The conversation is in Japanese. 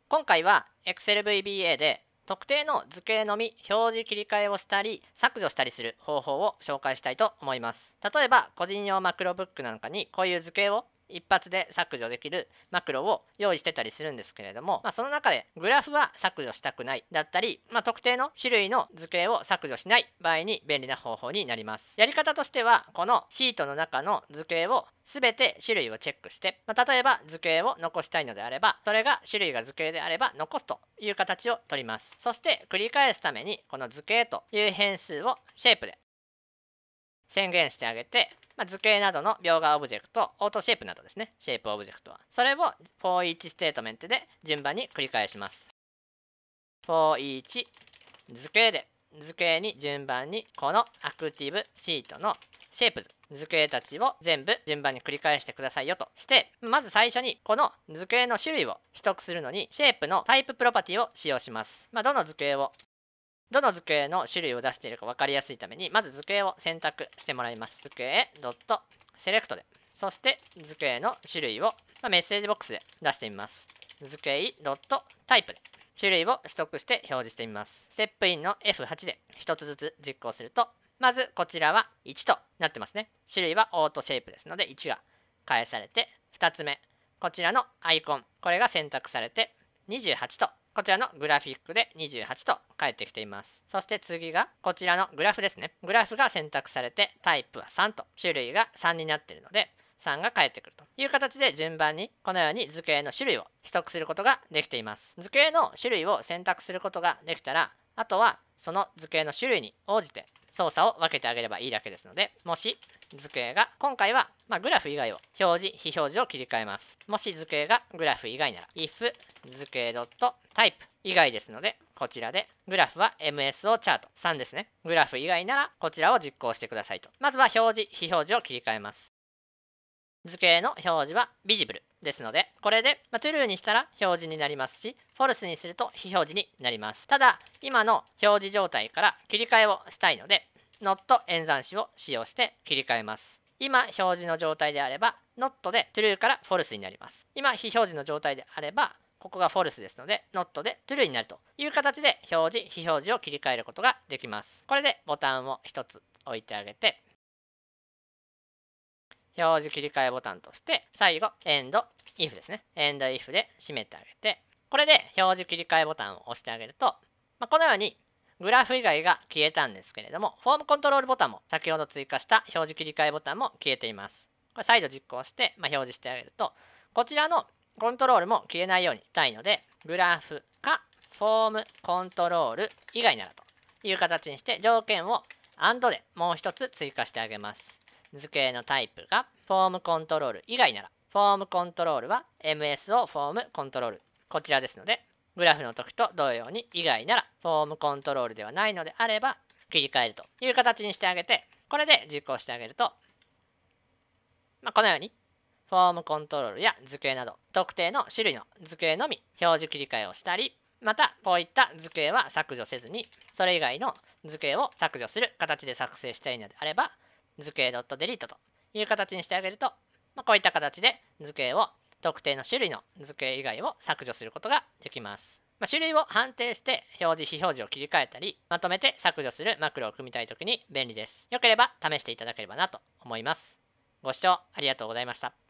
今回は Excel VBA で特定の図形のみ表示切り替えをしたり削除したりする方法を紹介したいと思います。例えば個人用マクロブックなんかにこういう図形を一発で削除できるマクロを用意してたりするんですけれども、その中でグラフは削除したくないだったり、特定の種類の図形を削除しない場合に便利な方法になります。やり方としては、このシートの中の図形を全て種類をチェックして、例えば図形を残したいのであれば、それが種類が図形であれば残すという形をとります。そして繰り返すためにこの図形という変数をシェイプで宣言してあげて、図形などの描画オブジェクト、オートシェイプなどですね、シェイプオブジェクトは。それを for each ステートメントで順番に繰り返します。for each 図形で、図形に順番にこのアクティブシートのシェイプ図、図形たちを全部順番に繰り返してくださいよとして、まず最初にこの図形の種類を取得するのに、シェイプのタイププロパティを使用します。どの図形の種類を出しているか分かりやすいために、まず図形を選択してもらいます。図形 .select で、そして図形の種類をメッセージボックスで出してみます。図形 .type で種類を取得して表示してみます。ステップインの F8 で1つずつ実行すると、まずこちらは1となってますね。種類はオートシェイプですので1が返されて、2つ目、こちらのアイコン、これが選択されて28と、こちらのグラフィックで28と返ってきています。そして次がこちらのグラフですね。グラフが選択されてタイプは3と、種類が3になっているので3が返ってくるという形で順番にこのように図形の種類を取得することができています。図形の種類を選択することができたら、あとはその図形の種類に応じて操作を分けてあげればいいだけですので、もし図形が今回はグラフ以外を表示非表示を切り替えます。もし図形がグラフ以外なら if 図形 .type 以外ですので、こちらでグラフは MSO チャート3ですね。グラフ以外ならこちらを実行してくださいと。まずは表示非表示を切り替えます。図形の表示はビジブルですので、これで、true にしたら表示になりますし、false にすると非表示になります。ただ、今の表示状態から切り替えをしたいので、not 演算子を使用して切り替えます。今、表示の状態であれば、not で true から false になります。今、非表示の状態であれば、ここが false ですので、not で true になるという形で表示、非表示を切り替えることができます。これでボタンを1つ置いてあげて、表示切り替えボタンとして、最後、end if ですね。end if で閉めてあげて、これで表示切り替えボタンを押してあげると、このようにグラフ以外が消えたんですけれども、フォームコントロールボタンも先ほど追加した表示切り替えボタンも消えています。これ再度実行して、表示してあげると、こちらのコントロールも消えないようにしたいので、グラフかフォームコントロール以外ならという形にして条件を AND でもう一つ追加してあげます。図形のタイプがフォームコントロール以外なら、フォームコントロールは MSO フォームコントロール。こちらですので、グラフの時と同様に以外なら、フォームコントロールではないのであれば、切り替えるという形にしてあげて、これで実行してあげると、このように、フォームコントロールや図形など、特定の種類の図形のみ表示切り替えをしたり、また、こういった図形は削除せずに、それ以外の図形を削除する形で作成したいのであれば、図形 .delete という形にしてあげると、こういった形で図形を特定の種類の図形以外を削除することができます。種類を判定して表示非表示を切り替えたり、まとめて削除するマクロを組みたいときに便利です。よければ試していただければなと思います。ご視聴ありがとうございました。